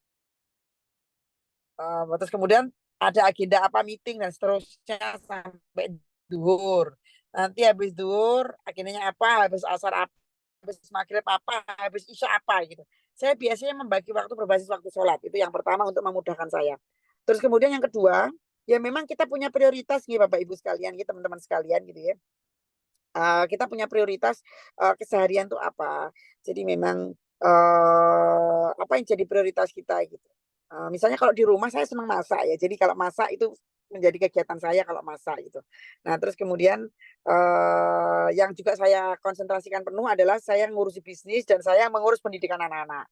[SPEAKER 1] Terus kemudian ada agenda apa meeting dan seterusnya sampai duhur. Nanti habis duhur agendanya apa, habis asar apa, habis maghrib apa, habis isya apa gitu. Saya biasanya membagi waktu berbasis waktu sholat. Itu yang pertama untuk memudahkan saya. Terus kemudian yang kedua, ya memang kita punya prioritas nih Bapak Ibu sekalian, gitu, teman-teman sekalian gitu ya. Kita punya prioritas keseharian tuh apa. Jadi memang apa yang jadi prioritas kita gitu. Misalnya kalau di rumah saya senang masak ya. Jadi kalau masak itu menjadi kegiatan saya kalau masak gitu. Nah terus kemudian yang juga saya konsentrasikan penuh adalah saya ngurusi bisnis dan saya mengurus pendidikan anak-anak.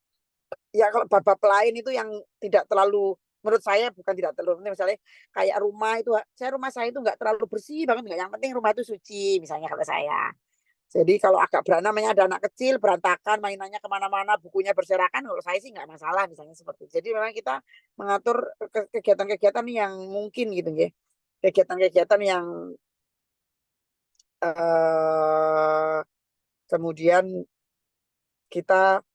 [SPEAKER 1] Ya kalau bab-bab lain itu yang tidak terlalu, menurut saya bukan tidak terlalu penting, misalnya kayak rumah saya itu nggak terlalu bersih banget, nggak, yang penting rumah itu suci misalnya kalau saya. Jadi kalau agak namanya ada anak kecil berantakan, mainannya kemana-mana, bukunya berserakan, kalau saya sih nggak masalah misalnya seperti itu. Jadi memang kita mengatur kegiatan-kegiatan yang mungkin gitu ya, kegiatan-kegiatan yang kemudian kita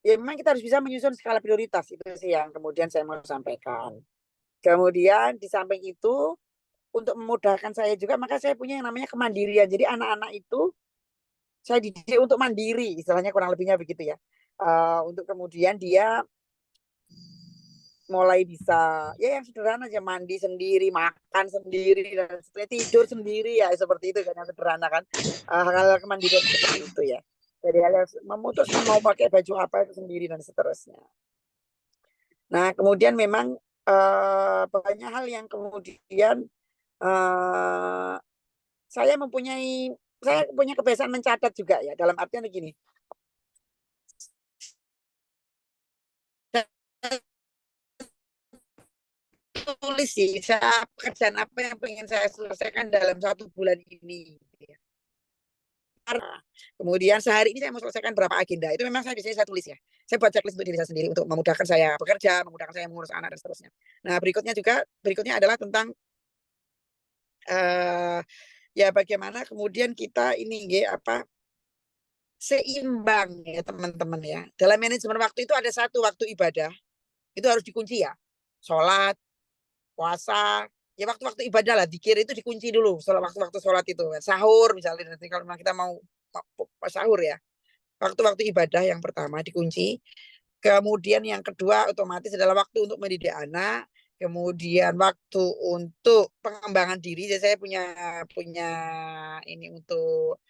[SPEAKER 1] ya memang kita harus bisa menyusun skala prioritas, itu sih yang kemudian saya mau sampaikan. Kemudian di samping itu untuk memudahkan saya juga, maka saya punya yang namanya kemandirian. Jadi anak-anak itu saya dididik untuk mandiri, istilahnya kurang lebihnya begitu ya. Untuk kemudian dia mulai bisa ya yang sederhana aja, mandi sendiri, makan sendiri, dan tidur sendiri ya, seperti itu kan yang sederhana kan. Hal-hal kemandirian seperti itu ya. Jadi harus memutuskan mau pakai baju apa itu sendiri dan seterusnya. Nah, kemudian memang banyak hal yang kemudian uh, saya punya kebiasaan mencatat juga ya, dalam artian begini. Tulis sih, pekerjaan apa yang ingin saya selesaikan dalam 1 bulan ini. Kemudian sehari ini saya mau selesaikan berapa agenda. Itu memang saya biasanya saya tulis ya. Saya buat checklist untuk diri saya sendiri untuk memudahkan saya bekerja, memudahkan saya mengurus anak dan seterusnya. Nah, berikutnya adalah tentang ya bagaimana kemudian kita ini seimbang ya teman-teman ya. Dalam manajemen waktu itu ada satu waktu ibadah. Itu harus dikunci ya. Sholat, puasa, ya waktu-waktu ibadah lah, dzikir itu dikunci dulu. Waktu-waktu sholat itu, sahur misalnya, nanti kalau kita mau sahur ya. Waktu-waktu ibadah yang pertama dikunci. Kemudian yang kedua otomatis adalah waktu untuk mendidik anak. Kemudian waktu untuk pengembangan diri. Jadi saya punya ini untuk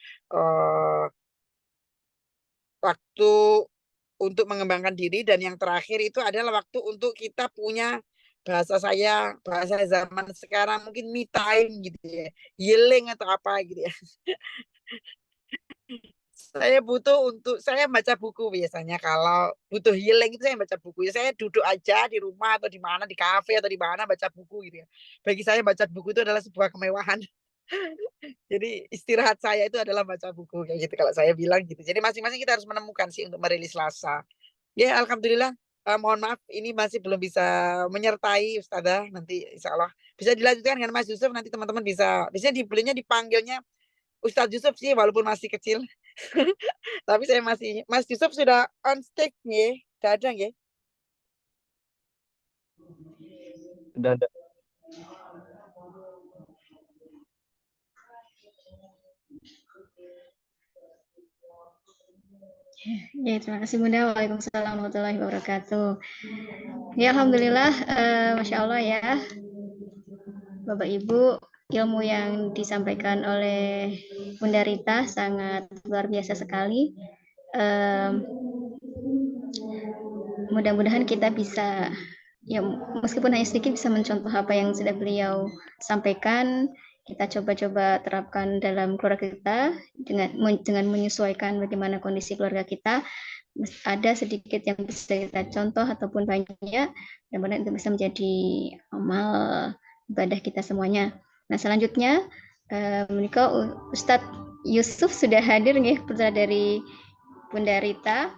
[SPEAKER 1] waktu untuk mengembangkan diri, dan yang terakhir itu adalah waktu untuk kita punya bahasa zaman sekarang mungkin me time gitu ya, healing atau apa gitu ya. Saya baca buku biasanya, kalau butuh healing itu saya baca buku. Saya duduk aja di rumah atau di mana, di kafe atau di mana, baca buku gitu ya. Bagi saya baca buku itu adalah sebuah kemewahan. Jadi istirahat saya itu adalah baca buku kayak gitu kalau saya bilang gitu. Jadi masing-masing kita harus menemukan sih untuk merilis rasa. Ya alhamdulillah, mohon maaf ini masih belum bisa menyertai Ustazah, nanti insya Allah bisa dilanjutkan dengan Mas Yusuf, nanti teman-teman biasanya dipanggilnya Ustadz Yusuf sih walaupun masih kecil. Tapi saya masih, Mas Yusuf sudah on stage nih, sudah ada nggih?
[SPEAKER 4] Sudah ada.
[SPEAKER 2] Ya, terima kasih Bunda. Waalaikumsalam warahmatullahi wabarakatuh. Ya, alhamdulillah, Masya Allah ya, Bapak Ibu, ilmu yang disampaikan oleh Bunda Rita sangat luar biasa sekali. Mudah-mudahan kita bisa, ya meskipun hanya sedikit, bisa mencontoh apa yang sudah beliau sampaikan. Kita coba-coba terapkan dalam keluarga kita dengan menyesuaikan bagaimana kondisi keluarga kita. Ada sedikit yang bisa kita contoh ataupun banyak, mudah-mudahan itu bisa menjadi amal ibadah kita semuanya. Nah, selanjutnya menika Ustadz Yusuf sudah hadir nih, putra dari Bunda Rita.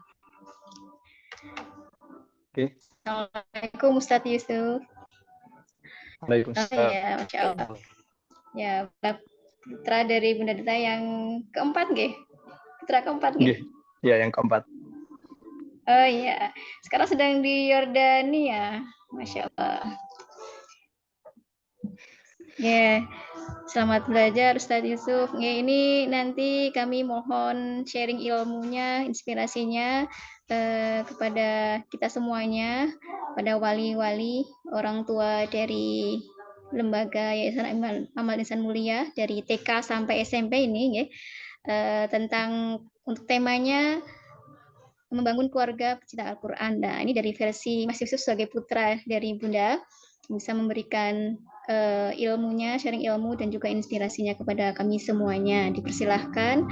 [SPEAKER 4] Oke.
[SPEAKER 2] Assalamualaikum Ustadz Yusuf. Oh
[SPEAKER 4] Waalaikumsalam.
[SPEAKER 2] ya, Masya Allah. Ya, putra dari Bunda Rita yang keempat, nggih? Putra keempat, nggih?
[SPEAKER 4] Oke. Ya, yang keempat.
[SPEAKER 2] Oh iya, sekarang sedang di Yordania, Masya Allah. Ya, selamat belajar Ustadz Yusuf. Ya, ini nanti kami mohon sharing ilmunya, inspirasinya kepada kita semuanya, pada wali-wali, orang tua dari lembaga Yayasan Amal Insan Mulia dari TK sampai SMP ini, ya, tentang untuk temanya membangun keluarga pecinta Al-Quran. Nah, ini dari versi Mas Yusuf sebagai putra dari Bunda, bisa memberikan ilmunya, sharing ilmu dan juga inspirasinya kepada kami semuanya. Dipersilahkan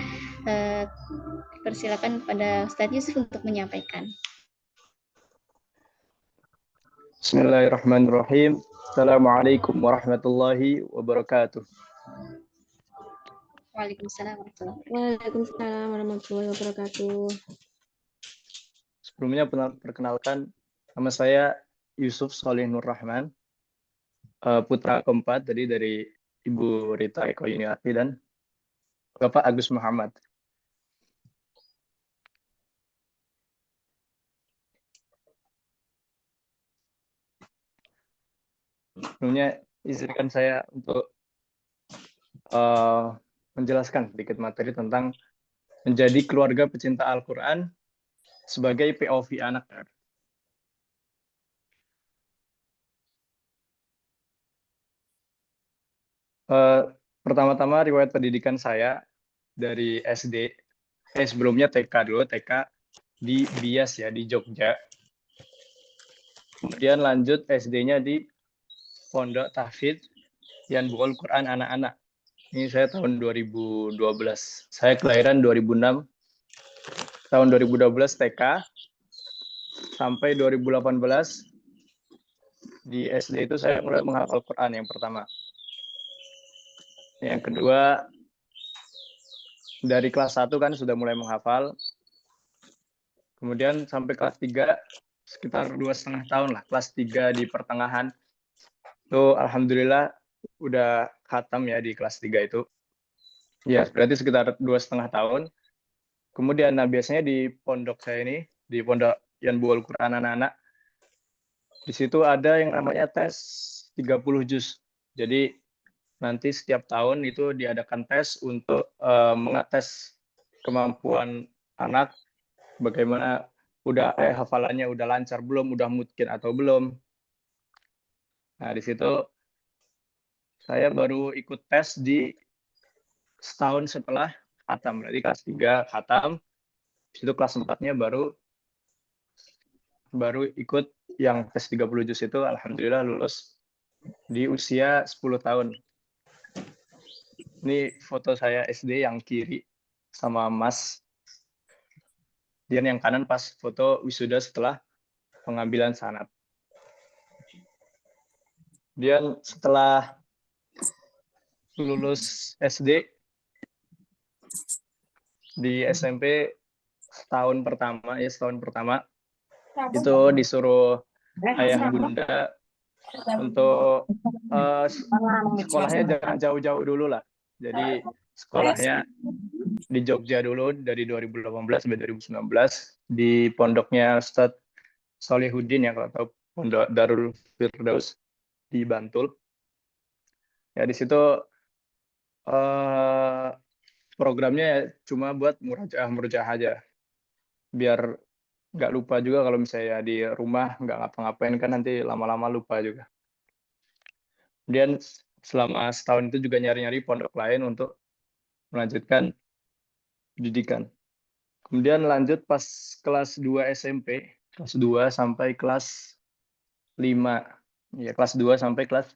[SPEAKER 2] kepada Ustadz Yusuf untuk menyampaikan.
[SPEAKER 4] Bismillahirrahmanirrahim. Assalamualaikum warahmatullahi wabarakatuh.
[SPEAKER 2] Waalaikumsalam warahmatullahi wabarakatuh.
[SPEAKER 5] Waalaikumsalam warahmatullahi wabarakatuh.
[SPEAKER 4] Sebelumnya perkenalkan, nama saya Yusuf Solih Nur Rahman, putra keempat dari Ibu Rita Eko Yuniati dan Bapak Agus Muhammad. Sebelumnya izinkan saya untuk menjelaskan sedikit materi tentang menjadi keluarga pecinta Al-Quran sebagai POV anak. Pertama-tama riwayat pendidikan saya dari SD, sebelumnya TK dulu, TK di Bias ya, di Jogja. Kemudian lanjut SD-nya di Pondok Tahfidz Yanbu'ul Quran anak-anak. Ini saya tahun 2012. Saya kelahiran 2006. Tahun 2012 TK sampai 2018 di SD itu saya mulai menghafal Quran yang pertama. Yang kedua, dari kelas 1 kan sudah mulai menghafal. Kemudian sampai kelas 3, sekitar 2,5 tahun lah. Kelas 3 di pertengahan. Itu alhamdulillah udah khatam ya di kelas 3 itu. Ya, berarti sekitar 2,5 tahun. Kemudian, nah biasanya di pondok saya ini, di Pondok Yanbu'ul Quran anak-anak, di situ ada yang namanya tes 30 juz. Jadi, nanti setiap tahun itu diadakan tes untuk mengetes kemampuan anak, bagaimana udah hafalannya udah lancar belum, udah mungkin atau belum. Nah, di situ saya baru ikut tes di setahun setelah khatam, berarti kelas 3 khatam, di situ kelas 4-nya baru ikut yang tes 30 juz itu, alhamdulillah lulus di usia 10 tahun. Ini foto saya SD yang kiri sama Mas. Dan yang kanan pas foto wisuda setelah pengambilan sanad. Dan setelah lulus SD di SMP setahun pertama itu disuruh ayah bunda untuk sekolahnya jangan jauh-jauh dulu lah. Jadi sekolahnya di Jogja dulu dari 2018 sampai 2019 di pondoknya Ustadz Solihuddin ya, kalau tahu, Pondok Darul Firdaus di Bantul. Ya di situ programnya cuma buat murojaah aja. biar nggak lupa juga kalau misalnya di rumah nggak ngapa-ngapain kan nanti lama-lama lupa juga. Kemudian selama setahun itu juga nyari-nyari pondok lain untuk melanjutkan pendidikan. Kemudian lanjut pas kelas 2 SMP, kelas 2 sampai kelas 5. Ya, kelas 2 sampai kelas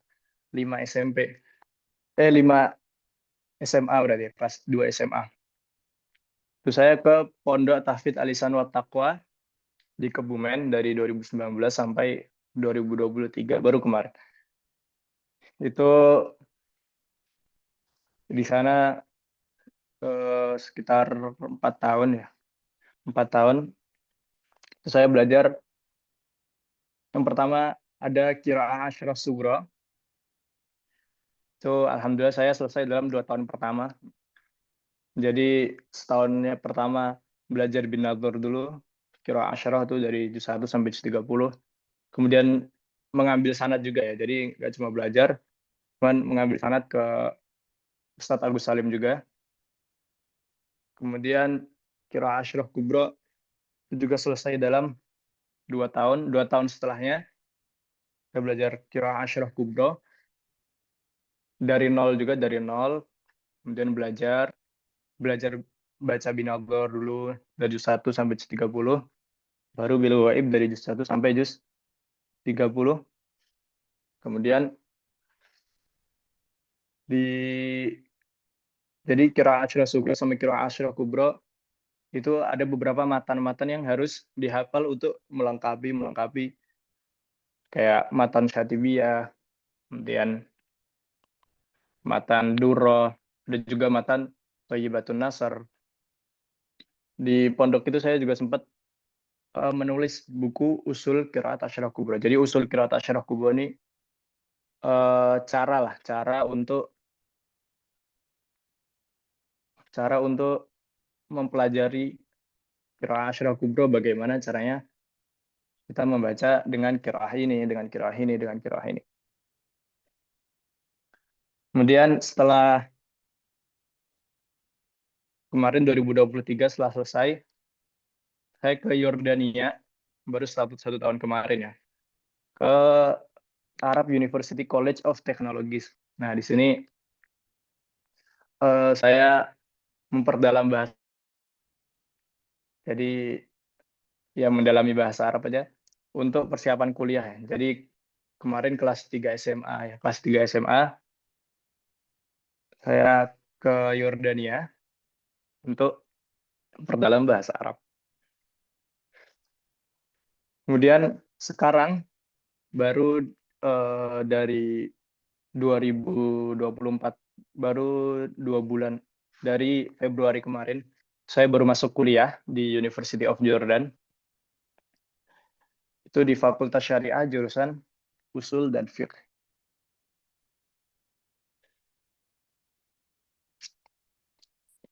[SPEAKER 4] 5 SMP. 5 SMA berarti, kelas 2 SMA. Itu saya ke Pondok Tahfidz Alisan Wat Taqwa di Kebumen dari 2019 sampai 2023 baru kemarin. Itu di sana sekitar 4 tahun ya. 4 tahun. Itu saya belajar yang pertama ada Qiraah Asyraf Sughra. Itu alhamdulillah saya selesai dalam 2 tahun pertama. Jadi setahunnya pertama belajar bin Nadhr dulu, Qiraah Asyraf itu dari juz 1 sampai juz 30. Kemudian mengambil sanad juga ya. Jadi nggak cuma belajar, cuman mengambil sanad ke Ustadz Agus Salim juga. Kemudian Qiraah Asyraf Kubra itu juga selesai dalam 2 tahun. 2 tahun setelahnya saya belajar Qiraah Asyraf Kubra dari nol juga, dari nol. Kemudian belajar baca bin Nadhr dulu dari juz 1 sampai juz 30. Baru bil Ghaib dari juz 1 sampai juz 30. Kemudian jadi Qiraah Asyraf Sughra sama Qiraah Asyraf Kubra itu ada beberapa matan-matan yang harus dihafal untuk melengkapi kayak matan Syatibiyah, kemudian matan Durrah, dan juga matan Thayyibatun Nasr. Di pondok itu saya juga sempat menulis buku Usul Qiraat Asyraf Kubra. Jadi Usul Qiraat Asyraf Kubra ini cara untuk mempelajari Qiraat Asyraf Kubra, bagaimana caranya kita membaca dengan qiraah ini, dengan qiraah ini, dengan qiraah ini. Kemudian setelah kemarin 2023 setelah selesai, saya ke Yordania baru 1 tahun kemarin ya, ke Arab University College of Technologies. Nah di sini saya memperdalam bahasa, jadi ya mendalami bahasa Arab aja untuk persiapan kuliah ya. Jadi kemarin kelas 3 SMA ya, kelas 3 SMA saya ke Yordania untuk perdalam bahasa Arab. Kemudian sekarang baru dari 2024, baru 2 bulan, dari Februari kemarin, saya baru masuk kuliah di University of Jordan. Itu di Fakultas Syariah, jurusan Usul dan Fiqh.